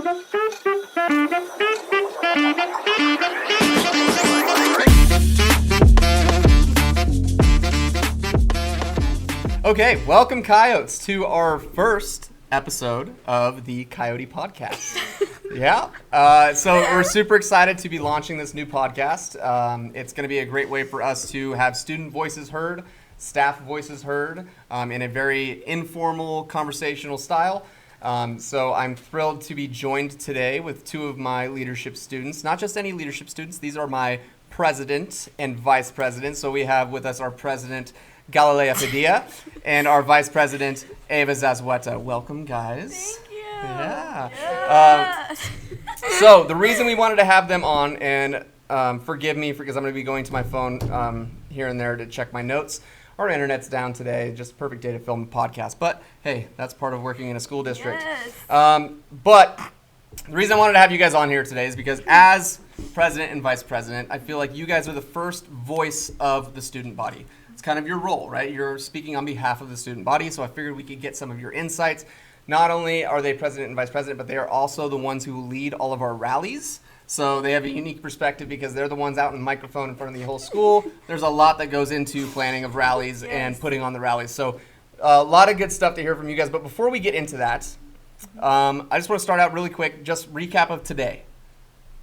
Okay, welcome Coyotes to our first episode of the Coyote Podcast. So we're super excited to be launching this new podcast. It's going to be a great way for us to have student voices heard, staff voices heard, in a very informal, conversational style. So I'm thrilled to be joined today with two of my leadership students. Not just any leadership students, these are my president and vice president. So we have with us our president, Galilea Padilla, and our vice president, Eva Zazueta. Welcome, guys. Thank you. Yeah. So the reason we wanted to have them on, and forgive me because I'm going to be going to my phone here and there to check my notes. Our internet's down today, just a perfect day to film a podcast. But hey, that's part of working in a school district. Yes. But the reason I wanted to have you guys on here today is because as president and vice president, I feel like you guys are the first voice of the student body. It's kind of your role, right? You're speaking on behalf of the student body, so I figured we could get some of your insights. Not only are they president and vice president, but they are also the ones who lead all of our rallies. So they have a unique perspective because they're the ones out in the microphone in front of the whole school. There's a lot that goes into planning of rallies and putting on the rallies. So a lot of good stuff to hear from you guys. But before we get into that, I just want to start out really quick, just recap of today.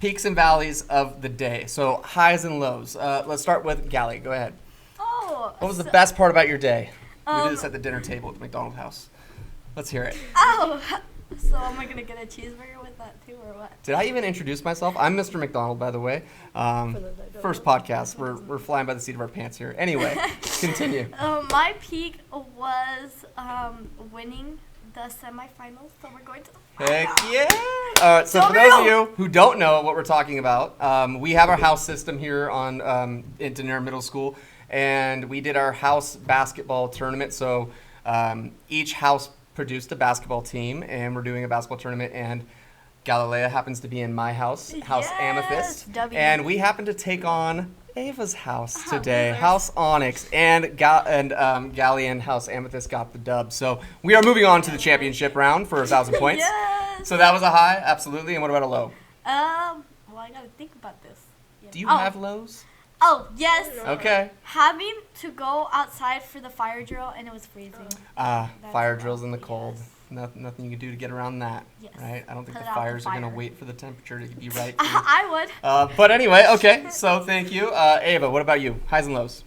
Peaks and valleys of the day. So highs and lows. Let's start with Gallie. Go ahead. What was the best part about your day? We did this at the dinner table at the McDonald's house. Let's hear it. So am I going to get a cheeseburger with that too, or what? Did I even introduce myself? I'm Mr. McDonald, by the way. First podcast. We're flying by the seat of our pants here. Anyway, continue. My peak was winning the semifinals, so we're going to the finals. Heck yeah! So for those of you who don't know what we're talking about, we have our house system here on Inter Middle School. And we did our house basketball tournament. So each house produced a basketball team, and we're doing a basketball tournament. And Galilea happens to be in my house, House Amethyst. And we happen to take on Ava's house today, House Onyx. And Gallie and House Amethyst got the dub. So we are moving on to the championship round for 1,000 points. Yes. So that was a high, absolutely. And what about a low? Well, I got to think about this. Do you have lows? Oh, yes. Okay. Having to go outside for the fire drill, and it was freezing. Fire drills in the cold. Nothing you can do to get around that, right? I don't think the fires are going to wait for the temperature to be right. I would. But anyway, okay. So thank you. Ava, what about you? Highs and lows?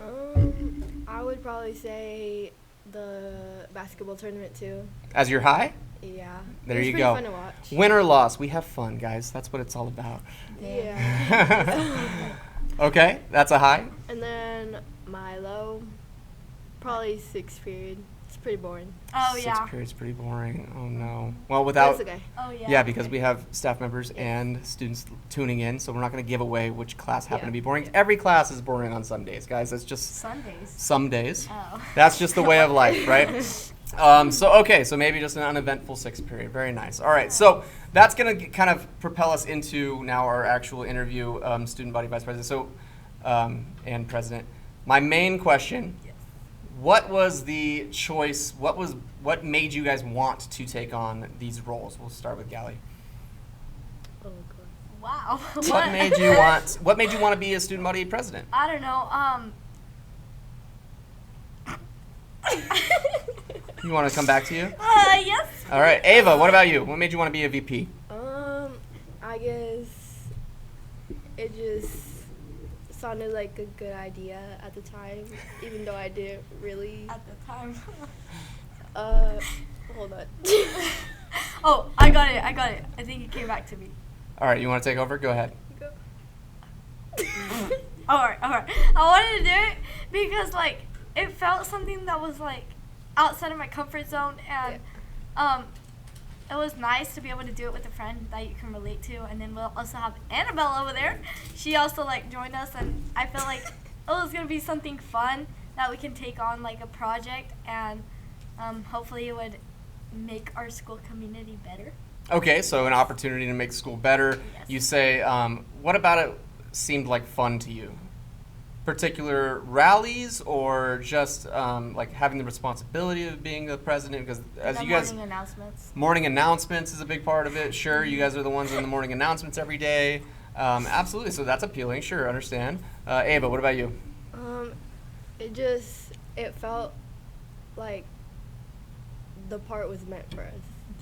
I would probably say the basketball tournament too. As your high? Yeah. There you go. go. Fun to watch. Win or loss, we have fun, guys. That's what it's all about. Yeah. Okay, that's a high. And then my low, probably sixth period. It's pretty boring. Oh, yeah. Sixth period's pretty boring. Oh, no. Well, without... That's okay. Oh, yeah. Yeah, because we have staff members and students tuning in, so we're not going to give away which class happened to be boring. Every class is boring on some days, guys. That's just... Sundays. Some days. Oh. That's just the way of life, right? So maybe just an uneventful sixth period. Very nice. All right, so that's going to kind of propel us into now our actual interview, student body vice president and president. My main question, what was the choice, what made you guys want to take on these roles? We'll start with Gallie. Oh, God. Wow. What made you want to be a student body president? I don't know. You want to come back to you? Yes. All right, Ava, what about you? What made you want to be a VP? I guess it just sounded like a good idea at the time, even though I didn't really. At the time. Hold on. Oh, I got it. I think it came back to me. All right, you want to take over? Go ahead. Go. All right. I wanted to do it because, like, it felt something that was, like, outside of my comfort zone, and it was nice to be able to do it with a friend that you can relate to. And then we'll also have Annabelle over there. She also, like, joined us, and I feel like it was going to be something fun that we can take on, like, a project, and hopefully it would make our school community better. Okay, so an opportunity to make school better. Yes. You say, what about it seemed like fun to you? particular rallies or just like having the responsibility of being the president? Because as The you guys, morning announcements. morning announcements is a big part of it. Sure, you guys are the ones in the morning announcements every day. Absolutely, so that's appealing. Sure, understand. Ava, what about you? It felt like the part was meant for us.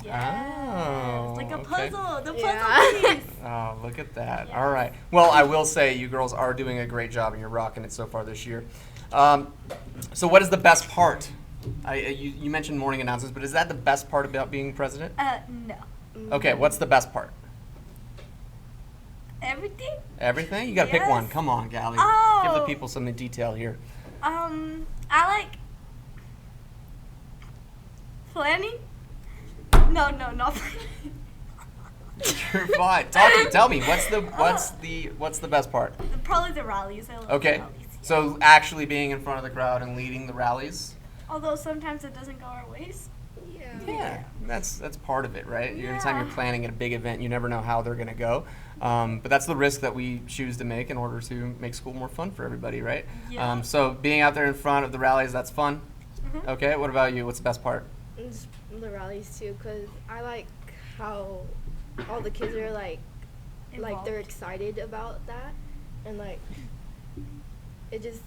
Yes. Like a okay. puzzle. The puzzle Yeah. piece. Oh, look at that. Yes. All right. Well, I will say you girls are doing a great job and you're rocking it so far this year. So what is the best part? You mentioned morning announcements, but is that the best part about being president? No. Okay, what's the best part? Everything? Everything? You gotta pick Yes. one. Come on, Gallie. Oh. Give the people some detail here. I like planning. No, not planning. You're fine. Tell me. What's the best part? Probably the rallies. I love Okay. the rallies. Yeah. So actually being in front of the crowd and leading the rallies. Although sometimes it doesn't go our ways. Yeah, that's part of it, right? Anytime you're Yeah. planning at a big event, you never know how they're going to go. But that's the risk that we choose to make in order to make school more fun for everybody, right? Yeah. So being out there in front of the rallies, that's fun. Mhm. Okay, what about you? What's the best part? Just the rallies too, cause I like how all the kids are like they're Involved. excited about that, and like it just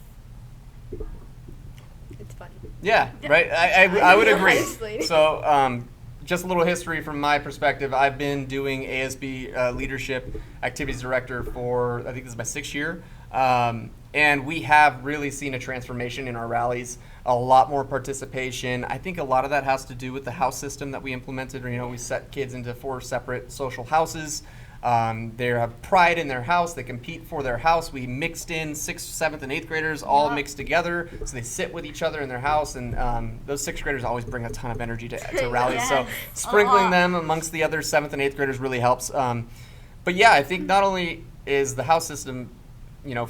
it's fun. Yeah, right. I would Yeah, agree. honestly. So, just a little history from my perspective. I've been doing ASB leadership activities director for I think this is my 6th year, and we have really seen a transformation in our rallies. A lot more participation. I think a lot of that has to do with the house system that we implemented. We set kids into 4 separate social houses. They have pride in their house. They compete for their house. We mixed in 6th, 7th, and 8th graders all Yeah. mixed together. So they sit with each other in their house. And those 6th graders always bring a ton of energy to rallies. So Yes, a sprinkling lot. them amongst the other 7th and 8th graders really helps. But yeah, I think not only is the house system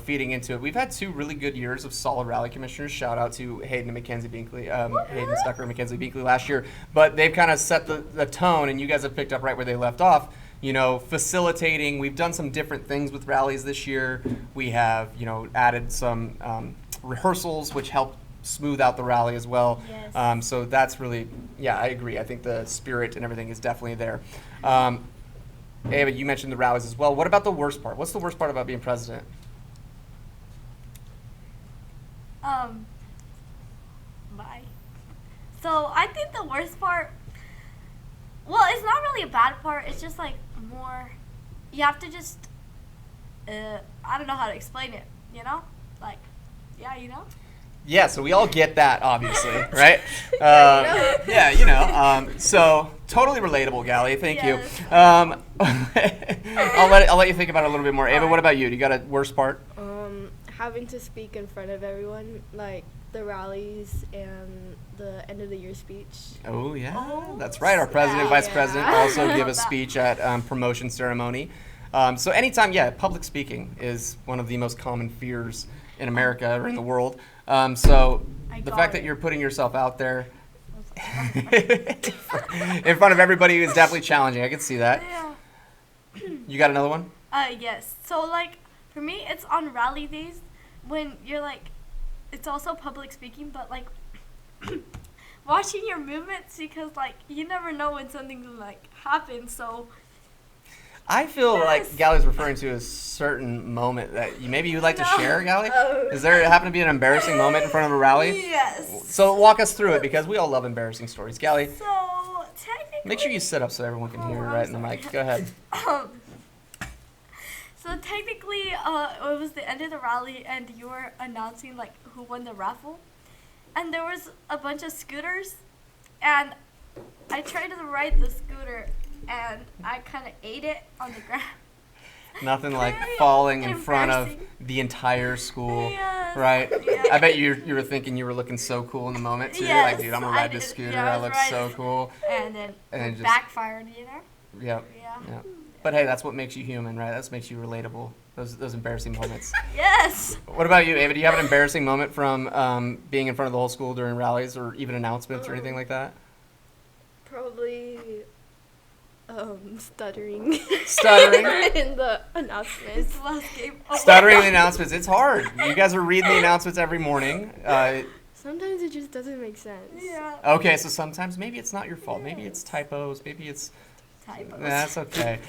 feeding into it. We've had 2 really good years of solid rally commissioners. Shout out to Hayden and Mackenzie Binkley, Hayden Stucker and Mackenzie Binkley last year. But they've kind of set the tone, and you guys have picked up right where they left off. Facilitating. We've done some different things with rallies this year. We have, added some rehearsals, which help smooth out the rally as well. Yes. So that's really, I agree. I think the spirit and everything is definitely there. Ava, you mentioned the rallies as well. What about the worst part? What's the worst part about being president? Bye. So I think the worst part, well, it's not really a bad part. It's just like more, you have to just, I don't know how to explain it, Like, yeah, Yeah, so we all get that, obviously, right? So totally relatable, Gallie. Thank Yes. you. I'll let you think about it a little bit more. Ava, what about you? Do you got a worst part? Having to speak in front of everyone, like the rallies and the end of the year speech. Oh yeah, Oh, that's right. Our president, yeah. vice president also give a That. speech at promotion ceremony. So anytime, public speaking is one of the most common fears in America or in the world. So I the got fact that it. you're putting yourself out there in front of everybody is definitely challenging. I can see that. Yeah. You got another one? Yes. So, like, for me, it's on rally days when you're, like, it's also public speaking, but, like, watching your movements because, like, you never know when something, like, happens, so. I feel Yes. like Gallie's referring to a certain moment that maybe you'd like to No. share, Gallie? Oh. Is there happen to be an embarrassing moment in front of a rally? Yes. So walk us through it because we all love embarrassing stories. Gallie, So, technically. make sure you sit up so everyone can hear Oh, right I'm in the mic. sorry. Go ahead. So technically, it was the end of the rally, and you were announcing like who won the raffle, and there was a bunch of scooters, and I tried to ride the scooter, and I kind of ate it on the ground. Nothing like Very falling in front of embarrassing. the entire school, Yes. right? Yeah. I bet you were thinking you were looking so cool in the moment too. Like, Yes, dude, I'm gonna I ride this did. scooter. Yeah, I I was look so riding. cool. And then And it just- backfired, Yep. Yeah. Yep. But hey, that's what makes you human, right? That makes you relatable. Those embarrassing moments. Yes. What about you, Ava? Do you have an embarrassing moment from being in front of the whole school during rallies or even announcements or anything like that? Probably Stuttering. Stuttering. In the It's announcements. the last game. Oh, Stuttering in the announcements. It's hard. You guys are reading the announcements every morning. Sometimes it just doesn't make sense. Yeah. Okay, so sometimes maybe it's not your fault. Maybe it's typos. Maybe it's... Typos. That's okay.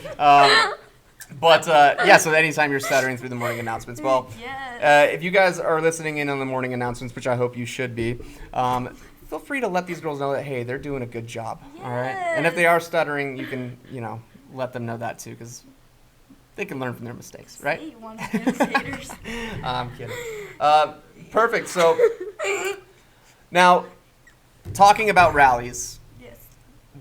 But so anytime you're stuttering through the morning announcements, well, Yes. if you guys are listening in on the morning announcements, which I hope you should be, feel free to let these girls know that, hey, they're doing a good job, all right? And if they are stuttering, you can, let them know that too, because they can learn from their mistakes, right? Say you want to be skaters. I'm kidding. Perfect. So now, talking about rallies, Yes.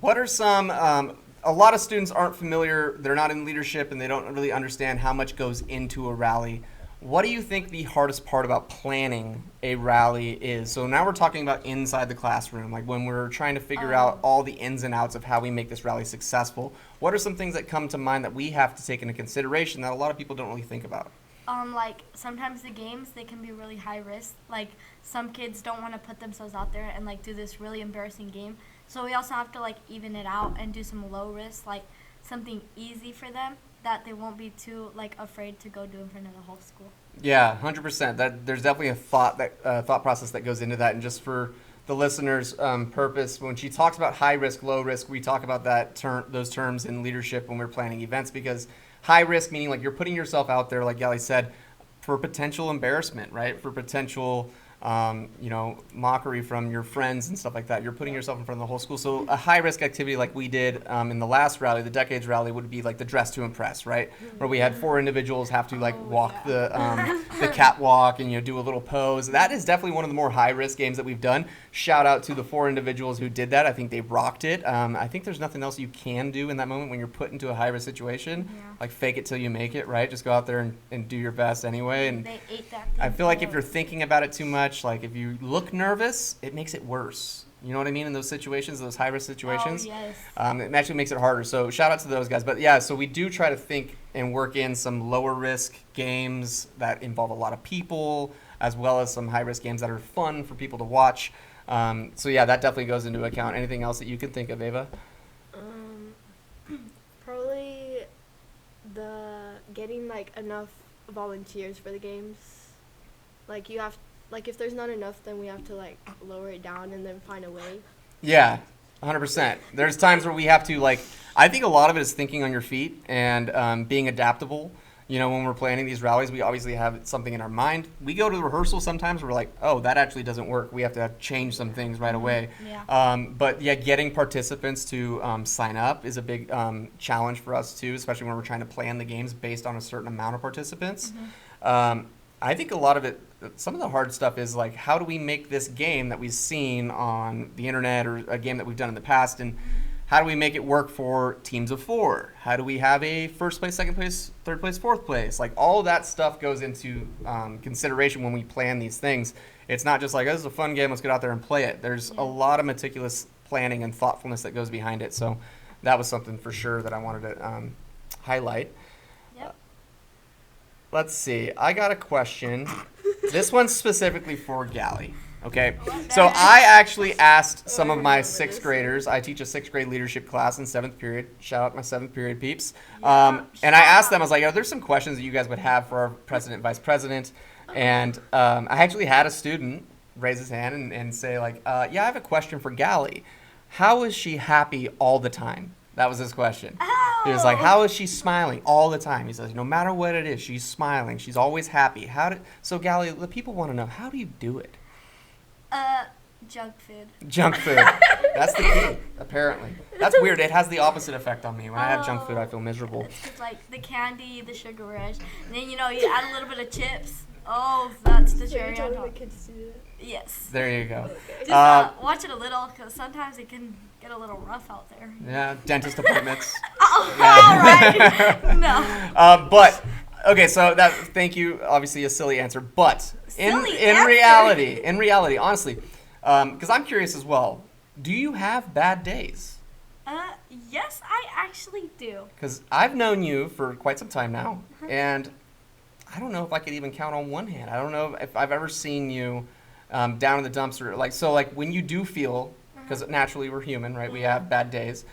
what are some, a lot of students aren't familiar, they're not in leadership, and they don't really understand how much goes into a rally. What do you think the hardest part about planning a rally is? So now we're talking about inside the classroom, like when we're trying to figure out all the ins and outs of how we make this rally successful. What are some things that come to mind that we have to take into consideration that a lot of people don't really think about? Like sometimes the games, they can be really high risk. Like some kids don't want to put themselves out there and like do this really embarrassing game. So we also have to like even it out and do some low risk, like something easy for them that they won't be too like afraid to go do in front of the whole school. Yeah, 100%. That there's definitely a thought process that goes into that. And just for the listeners' purpose, when she talks about high risk, low risk, we talk about those terms in leadership when we're planning events, because high risk meaning like you're putting yourself out there, like Galli said, for potential embarrassment, right? For potential mockery from your friends and stuff like that. You're putting yourself in front of the whole school. So a high-risk activity like we did in the last rally, the Decades rally, would be like the Dress to Impress, right? Where we had 4 individuals have to walk the catwalk and do a little pose. That is definitely one of the more high-risk games that we've done. Shout out to the 4 individuals who did that. I think they rocked it. I think there's nothing else you can do in that moment when you're put into a high-risk situation. Yeah. Like fake it till you make it, right? Just go out there and do your best anyway. And They ate that thing. I feel like if you're thinking about it too much, like if you look nervous, it makes it worse. You know what I mean? In those situations, those high-risk situations, Oh, yes. it actually makes it harder. So shout out to those guys. But yeah, so we do try to think and work in some lower-risk games that involve a lot of people, as well as some high-risk games that are fun for people to watch. So yeah, that definitely goes into account. Anything else that you can think of, Ava? Probably getting like enough volunteers for the games. Like if there's not enough, then we have to like lower it down and then find a way. Yeah, 100%. There's times where we have to I think a lot of it is thinking on your feet and being adaptable. When we're planning these rallies, we obviously have something in our mind. We go to the rehearsal sometimes, we're like, oh, that actually doesn't work. We have to change some things right away. Yeah. But yeah, getting participants to sign up is a big challenge for us too, especially when we're trying to plan the games based on a certain amount of participants. I think a lot of it, some of the hard stuff is like, how do we make this game that we've seen on the internet or a game that we've done in the past, and how do we make it work for teams of 4? How do we have a first place, second place, third place, fourth place? Like all of that stuff goes into consideration when we plan these things. It's not just like, oh, this is a fun game, let's get out there and play it. There's a lot of meticulous planning and thoughtfulness that goes behind it. So that was something for sure that I wanted to highlight. Yep. Let's see. I got a question. This one's specifically for Galli. Okay, so I actually asked some of my 6th graders. I teach a 6th grade leadership class in 7th period. Shout out my 7th period peeps. And I asked them, I was like, are there some questions that you guys would have for our president, vice president? And I actually had a student raise his hand and say like, yeah, I have a question for Galli. How is she happy all the time? That was his question. He was like, how is she smiling all the time? He says, no matter what it is, she's smiling. She's always happy. So Galli, the people want to know, how do you do it? Junk food. Junk food. That's the key, apparently. That's weird. It has the opposite effect on me. When I have junk food, I feel miserable. It's like the candy, the sugar rush, and then you add a little bit of chips. Oh, that's the So you're cherry on telling top. the kids to do that? Yes. There you go. Just watch it a little, because sometimes it can get a little rough out there. Yeah, dentist appointments. All right. No. But okay, so thank you. Obviously, a silly answer, but in Silly reality, honestly, because I'm curious as well. Do you have bad days? Yes, I actually do. Because I've known you for quite some time now, and I don't know if I could even count on one hand. I don't know if I've ever seen you down in the dumpster. Like when you do feel, because naturally we're human, right? We have bad days.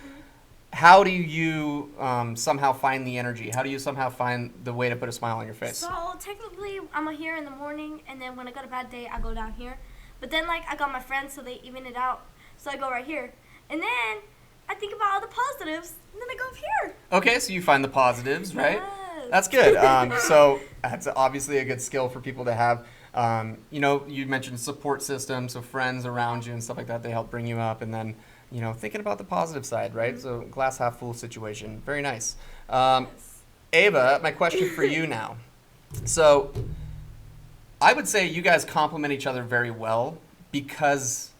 how do you somehow find the energy? How do you somehow find the way to put a smile on your face? So technically, I'm here in the morning, and then when I got a bad day, I go down here. But then, like, I got my friends, so they even it out. So I go right here, and then I think about all the positives, and then I go up here. Okay, so you find the positives, right? Yes. That's good. So that's obviously a good skill for people to have. You mentioned support system, so friends around you and stuff like that, they help bring you up, and then thinking about the positive side, right? Mm-hmm. So glass half full situation. Very nice. Yes. Ava, my question for you now. So I would say you guys complement each other very well because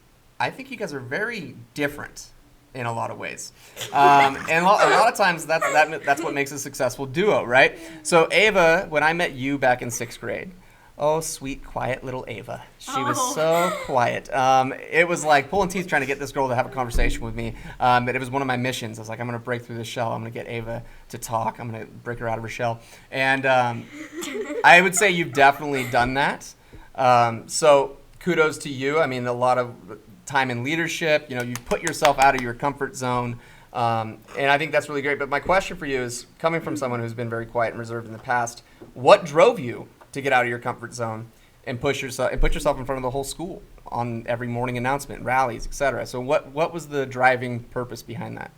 I think you guys are very different in a lot of ways. And a lot of times that's what makes a successful duo, right? So Ava, when I met you back in 6th grade, oh, sweet, quiet little Ava. She was so quiet. It was like pulling teeth trying to get this girl to have a conversation with me. But it was one of my missions. I was like, I'm going to break through the shell. I'm going to get Ava to talk. I'm going to break her out of her shell. And I would say you've definitely done that. So kudos to you. I mean, a lot of time in leadership. You put yourself out of your comfort zone. And I think that's really great. But my question for you is, coming from someone who's been very quiet and reserved in the past, what drove you to get out of your comfort zone and put yourself in front of the whole school on every morning announcement, rallies, etc.? So what was the driving purpose behind that?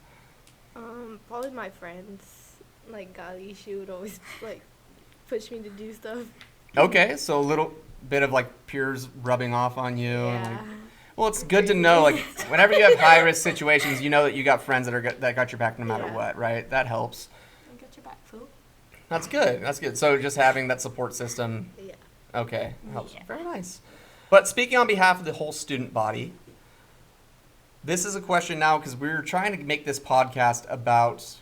Probably my friends. Like Gali, she would always like push me to do stuff. Okay, so a little bit of like peers rubbing off on you. Yeah. And, well, it's good to know, like, whenever you have high risk situations, you know that you got friends that got your back no matter what, right? That helps. I got your back, fool. That's good. That's good. So just having that support system. Yeah. Okay, helps. Yeah. Very nice. But speaking on behalf of the whole student body, this is a question now because we're trying to make this podcast about,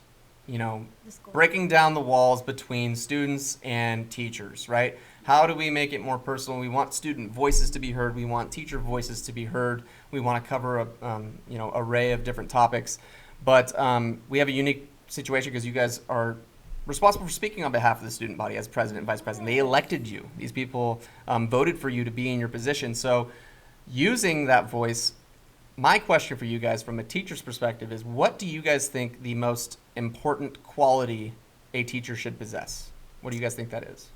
The school. breaking down the walls between students and teachers, right? How do we make it more personal? We want student voices to be heard. We want teacher voices to be heard. We want to cover a array of different topics. But we have a unique situation because you guys are responsible for speaking on behalf of the student body as president and vice president. They elected you. These people voted for you to be in your position. So using that voice, my question for you guys from a teacher's perspective is, what do you guys think the most important quality a teacher should possess? What do you guys think that is?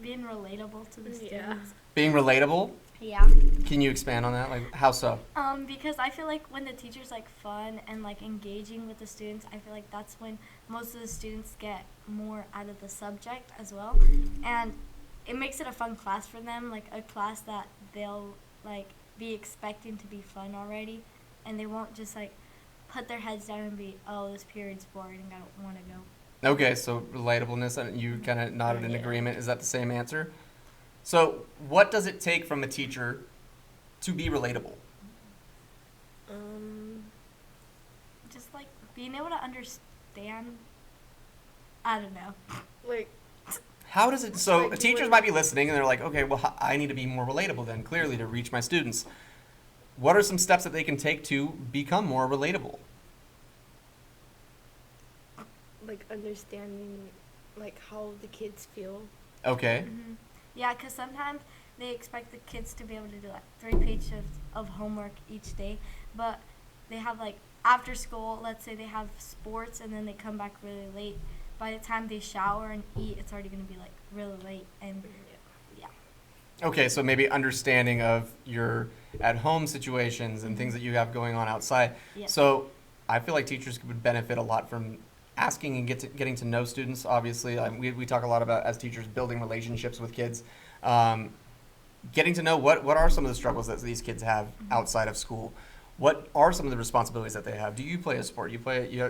Being relatable to the Yeah. students. Being relatable? Yeah. Can you expand on that? Like, how so? Because I feel like when the teacher's like fun and like engaging with the students, I feel like that's when most of the students get more out of the subject as well, and it makes it a fun class for them, like a class that they'll like be expecting to be fun already, and they won't just like put their heads down and be, oh, this period's boring and I don't want to go. Okay, so relatableness, and you kind of nodded in Yeah. agreement. Is that the same answer? So what does it take from a teacher to be relatable? Just like being able to understand. I don't know. Like How does it, so Like, teachers what- might be listening and they're like, okay, well, I need to be more relatable then, clearly, to reach my students. What are some steps that they can take to become more relatable? like understanding like how the kids feel. Okay. Yeah, because sometimes they expect the kids to be able to do like 3 pages of homework each day, but they have like after school, let's say they have sports and then they come back really late. By the time they shower and eat, it's already going to be like really late, and yeah. Okay, so maybe understanding of your at-home situations and things that you have going on outside. Yeah. So I feel like teachers would benefit a lot from asking and getting to know students, obviously. We talk a lot about, as teachers, building relationships with kids. Getting to know what are some of the struggles that these kids have outside of school. What are some of the responsibilities that they have? Do you play a sport?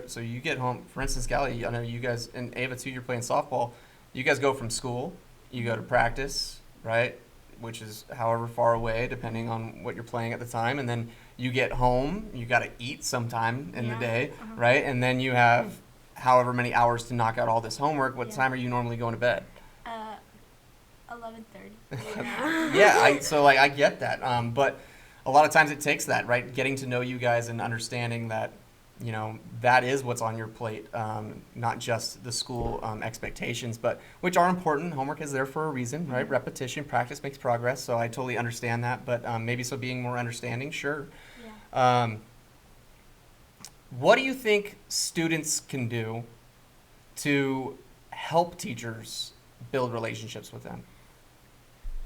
So you get home, for instance, Galilea, I know you guys, and Ava too, you're playing softball. You guys go from school, you go to practice, right? Which is however far away, depending on what you're playing at the time. And then you get home, you got to eat sometime in the Yeah. day, right? And then you have however many hours to knock out all this homework. What Yeah. time are you normally going to bed? 11:30. Yeah, I get that. But a lot of times it takes that, right? Getting to know you guys and understanding that, that is what's on your plate, not just the school expectations, but which are important. Homework is there for a reason, right? Repetition, practice makes progress. So I totally understand that. But maybe so being more understanding, sure. Yeah. What do you think students can do to help teachers build relationships with them?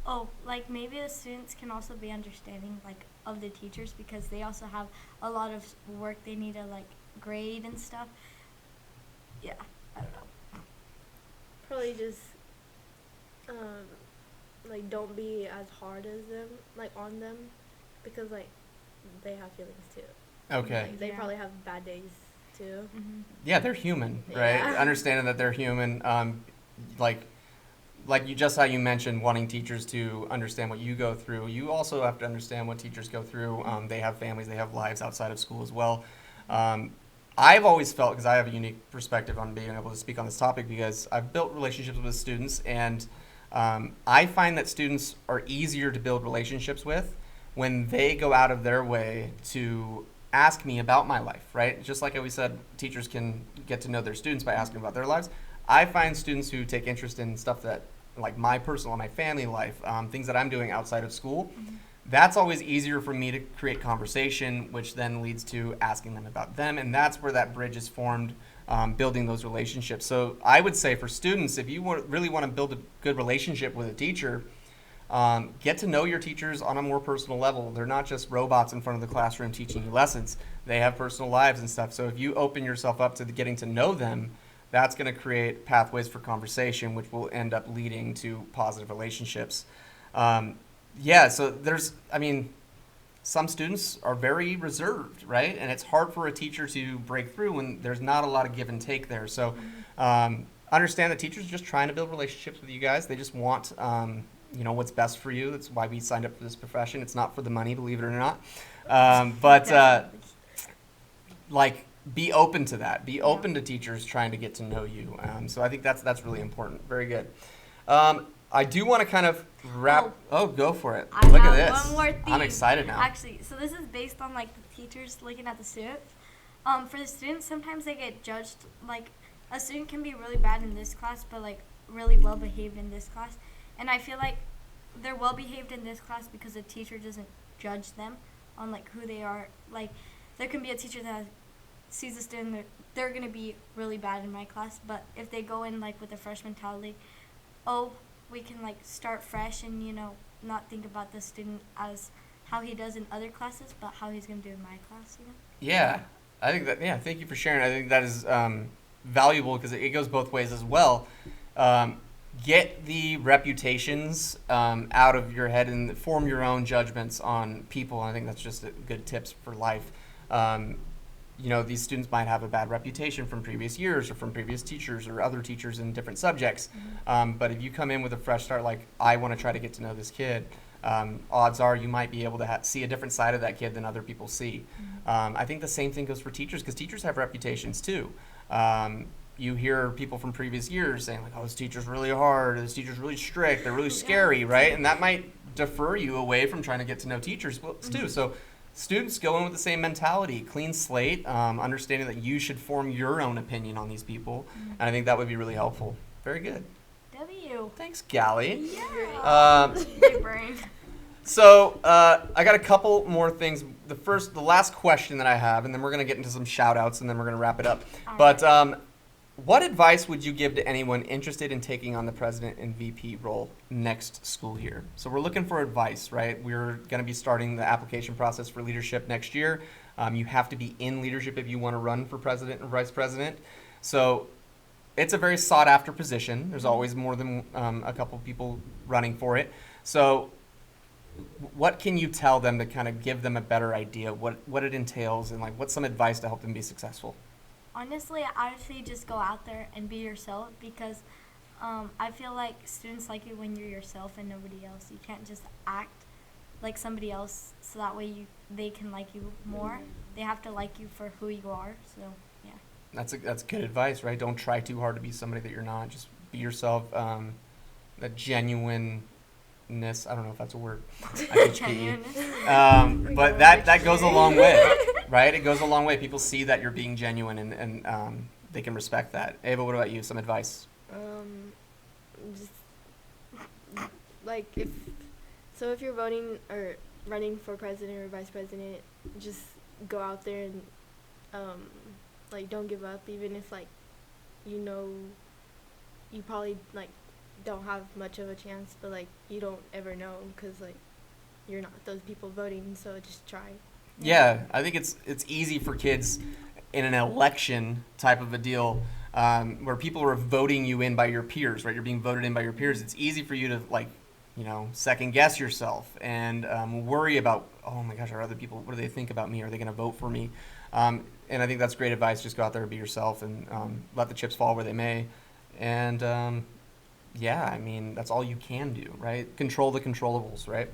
Oh, like maybe the students can also be understanding like of the teachers because they also have a lot of work they need to like grade and stuff. Yeah, I don't know. Probably just like don't be as hard as them, like on them, because like they have feelings too. Okay. Like they Yeah. probably have bad days too. Mm-hmm. Yeah, they're human, right? Yeah. Understanding that they're human, like you just how you mentioned wanting teachers to understand what you go through. You also have to understand what teachers go through. They have families, they have lives outside of school as well. I've always felt, because I have a unique perspective on being able to speak on this topic, because I've built relationships with students, and I find that students are easier to build relationships with when they go out of their way to ask me about my life, right? Just like we said, teachers can get to know their students by asking about their lives. I find students who take interest in stuff that, like my personal, my family life, things that I'm doing outside of school, that's always easier for me to create conversation, which then leads to asking them about them, and that's where that bridge is formed, building those relationships. So I would say for students, if you really want to build a good relationship with a teacher, get to know your teachers on a more personal level. They're not just robots in front of the classroom teaching you lessons. They have personal lives and stuff. So if you open yourself up to getting to know them, that's going to create pathways for conversation, which will end up leading to positive relationships. So some students are very reserved, right? And it's hard for a teacher to break through when there's not a lot of give and take there. So understand that teachers are just trying to build relationships with you guys. They just want what's best for you. That's why we signed up for this profession. It's not for the money, believe it or not. Be open to that. Be open to teachers trying to get to know you. So I think that's really important. Very good. I do want to kind of wrap. Oh, go for it. I Look have at this. one more theme. I'm excited now. Actually, so this is based on like the teachers looking at the students. For the students, sometimes they get judged. Like a student can be really bad in this class, but like really well behaved in this class. And I feel like they're well behaved in this class because the teacher doesn't judge them on like who they are. Like there can be a teacher that sees a student, they're gonna be really bad in my class, but if they go in like with a fresh mentality, we can like start fresh and not think about the student as how he does in other classes, but how he's gonna do in my class. Yeah, I think that. Yeah, thank you for sharing. I think that is valuable because it goes both ways as well. Get the reputations out of your head and form your own judgments on people. I think that's just good tips for life. These students might have a bad reputation from previous years or from previous teachers or other teachers in different subjects. But if you come in with a fresh start, like, I want to try to get to know this kid, odds are you might be able to see a different side of that kid than other people see. I think the same thing goes for teachers because teachers have reputations too. You hear people from previous years saying, like, oh, this teacher's really hard, this teacher's really strict, they're really scary, right? And that might defer you away from trying to get to know teachers too. So students go in with the same mentality, clean slate, understanding that you should form your own opinion on these people. And I think that would be really helpful. Very good. W. Thanks, Gallie. Yeah. Big brain. So I got a couple more things. The last question that I have, and then we're going to get into some shout outs, and then we're going to wrap it up. But what advice would you give to anyone interested in taking on the president and VP role next school year? So we're looking for advice, right? We're going to be starting the application process for leadership next year. You have to be in leadership if you want to run for president or vice president. So it's a very sought after position. There's always more than a couple people running for it. So what can you tell them to kind of give them a better idea what it entails and like what's some advice to help them be successful? Honestly, I would say just go out there and be yourself because I feel like students like you when you're yourself and nobody else. You can't just act like somebody else so that way they can like you more. They have to like you for who you are. So yeah. That's good advice, right? Don't try too hard to be somebody that you're not. Just be yourself. That genuineness. I don't know if that's a word. I teach PE. But that goes a long way, right? It goes a long way. People see that you're being genuine and they can respect that. Ava, what about you? Some advice? Just like if you're voting or running for president or vice president, just go out there and like don't give up, even if like you know you probably like don't have much of a chance, but like you don't ever know because like you're not those people voting, so just try. Yeah, I think it's easy for kids in an election type of a deal, where people are voting you in by your peers, right? You're being voted in by your peers. It's easy for you to like, second guess yourself and worry about, oh my gosh, are other people, what do they think about me? Are they going to vote for me? And I think that's great advice. Just go out there and be yourself and let the chips fall where they may. And yeah, I mean, that's all you can do, right? Control the controllables, right?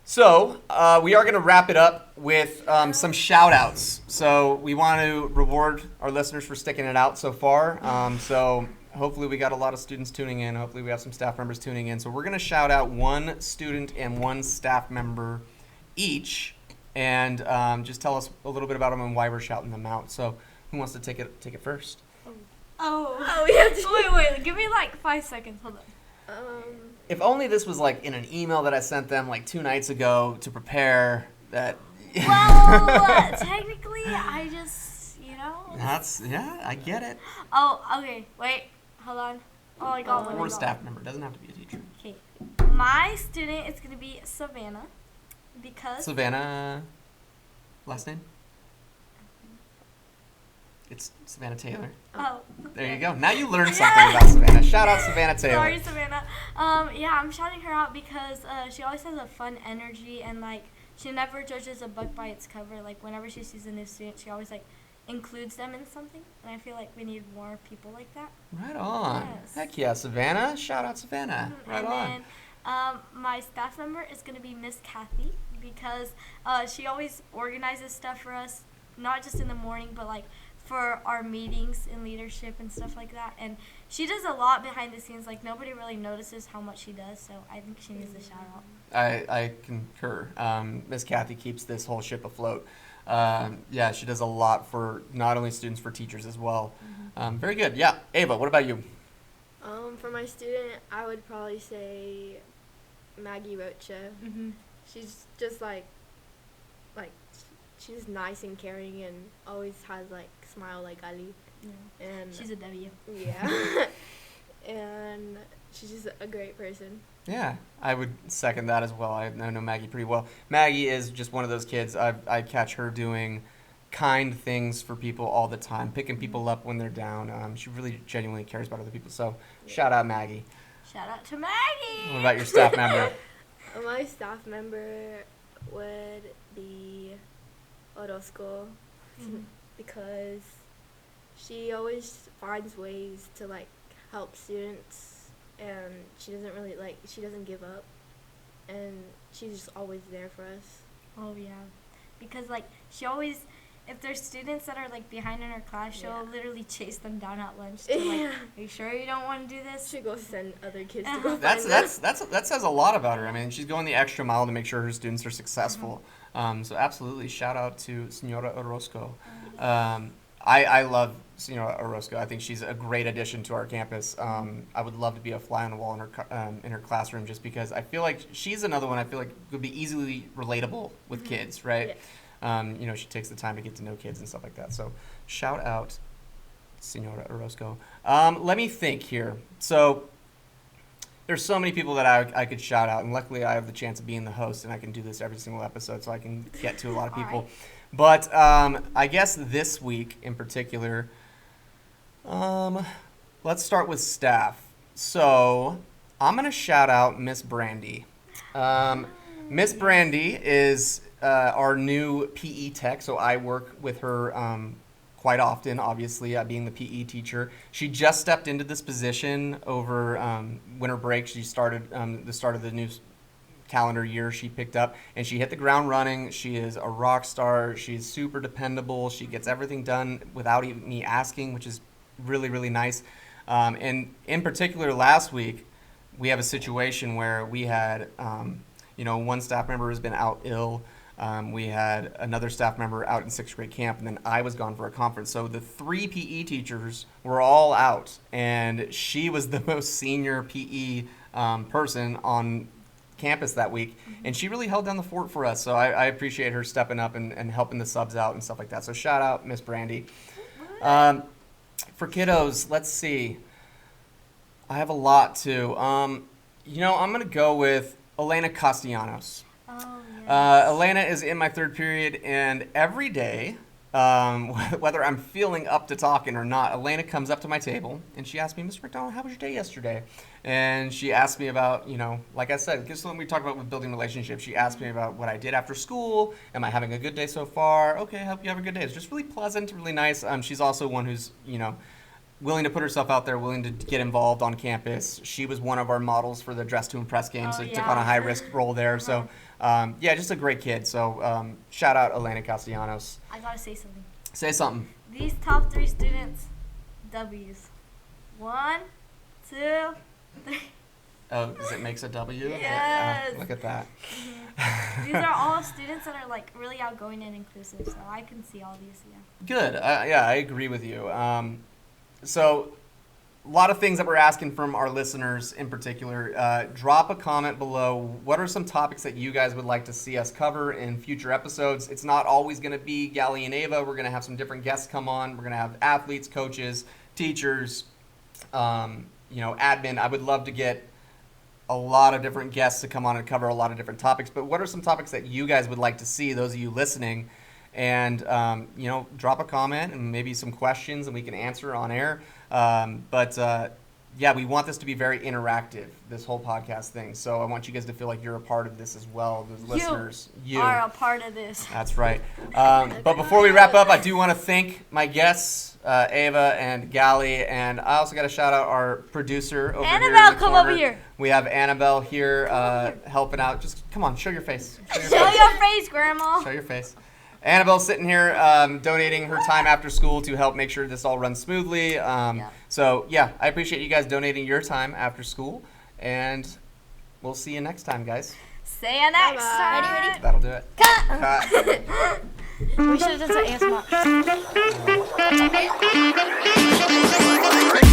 So we are going to wrap it up with some shout outs. So we want to reward our listeners for sticking it out so far. So hopefully we got a lot of students tuning in. Hopefully we have some staff members tuning in. So we're going to shout out one student and one staff member each, and just tell us a little bit about them and why we're shouting them out. So who wants to take it first? Oh, we have to wait. Give me like 5 seconds. Hold on. If only this was like in an email that I sent them like 2 nights ago to prepare that. Well, technically, I just, I get it. Oh, okay. Wait. Hold on. Oh, I got one. Or a staff member. Doesn't have to be a teacher. Okay. My student is going to be Savannah because... Savannah, last name? It's Savannah Taylor. Oh. There you go. Now you learned something about Savannah. Shout out Savannah Taylor. Sorry, Savannah. Yeah, I'm shouting her out because she always has a fun energy and, like, she never judges a book by its cover. Like, whenever she sees a new student, she always, like, includes them in something. And I feel like we need more people like that. Right on. Yes. Heck yeah, Savannah. Shout out Savannah. Right on. And then my staff member is going to be Miss Kathy because she always organizes stuff for us, not just in the morning, but, like, for our meetings in leadership and stuff like that. And she does a lot behind the scenes. Like, nobody really notices how much she does, so I think she needs a shout out. I concur. Miss Kathy keeps this whole ship afloat. Yeah, she does a lot for not only students, for teachers as well. Very good. Yeah. Ava, what about you? For my student, I would probably say Maggie Rocha. She's just like she's nice and caring and always has like smile like Ali. Yeah. And She's a W. yeah. And she's just a great person. Yeah, I would second that as well. I know Maggie pretty well. Maggie is just one of those kids. I catch her doing kind things for people all the time, picking people up when they're down. She really genuinely cares about other people. So shout out Maggie. Shout out to Maggie. What about your staff member? My staff member would be Orozco because she always finds ways to like help students, and she doesn't give up, and she's just always there for us. Oh yeah, because like she always, if there's students that are like behind in her class, she'll literally chase them down at lunch to like, are you sure you don't want to do this? She goes send other kids to go That says a lot about her. I mean, she's going the extra mile to make sure her students are successful. So absolutely, shout out to Senora Orozco. I love Senora Orozco. I think she's a great addition to our campus. I would love to be a fly on the wall in her classroom, just because I feel like she's another one I feel like would be easily relatable with kids, right? Yeah. She takes the time to get to know kids and stuff like that. So shout out Senora Orozco. Let me think here. So there's so many people that I could shout out, and luckily I have the chance of being the host, and I can do this every single episode, so I can get to a lot of people. But I guess this week in particular, let's start with staff. So I'm going to shout out Miss Brandy. Miss Brandy is our new PE tech, so I work with her quite often, obviously, being the PE teacher. She just stepped into this position over winter break. She started the start of the new calendar year she picked up, and she hit the ground running. She is a rock star. She's super dependable. She gets everything done without even me asking, which is really, really nice. And in particular, last week, we have a situation where we had, one staff member has been out ill. We had another staff member out in 6th grade camp, and then I was gone for a conference. So the 3 PE teachers were all out, and she was the most senior PE person on campus that week, and she really held down the fort for us. So I appreciate her stepping up and helping the subs out and stuff like that. So shout out Miss Brandy. For kiddos, let's see. I have a lot too. I'm gonna go with Elena Castellanos. Oh, yes. Elena is in my third period, and every day, whether I'm feeling up to talking or not, Elena comes up to my table and she asks me, Mr. McDonald, how was your day yesterday? And she asked me about, like I said, just when we talk about with building relationships, she asked me about what I did after school. Am I having a good day so far? Okay, I hope you have a good day. It's just really pleasant, really nice. She's also one who's, willing to put herself out there, willing to get involved on campus. She was one of our models for the Dress to Impress game, so took on a high-risk role there. So, just a great kid. So, shout out Elena Castellanos. I gotta say something. Say something. These top 3 students, W's. 1, 2, 3. Oh, because it makes a W? Yes. Look at that. These are all students that are like really outgoing and inclusive, so I can see all these. Yeah. Good. I agree with you. So, a lot of things that we're asking from our listeners in particular. Drop a comment below. What are some topics that you guys would like to see us cover in future episodes? It's not always going to be Gallie and Ava. We're going to have some different guests come on. We're going to have athletes, coaches, teachers, admin. I would love to get a lot of different guests to come on and cover a lot of different topics. But what are some topics that you guys would like to see, those of you listening? And, drop a comment and maybe some questions and we can answer on air. We want this to be very interactive, this whole podcast thing. So I want you guys to feel like you're a part of this as well, those listeners. You are a part of this. That's right. But before we wrap up, I do want to thank my guests, Ava and Gallie, and I also got to shout out our producer over here. Annabelle, come over here. We have Annabelle here helping out. Just come on, show your face. Show your face, Grandma. Show your face. Annabelle's sitting here donating her time after school to help make sure this all runs smoothly. So, I appreciate you guys donating your time after school. And we'll see you next time, guys. See you next time. Ready? That'll do it. Cut. We should have done some ASMR.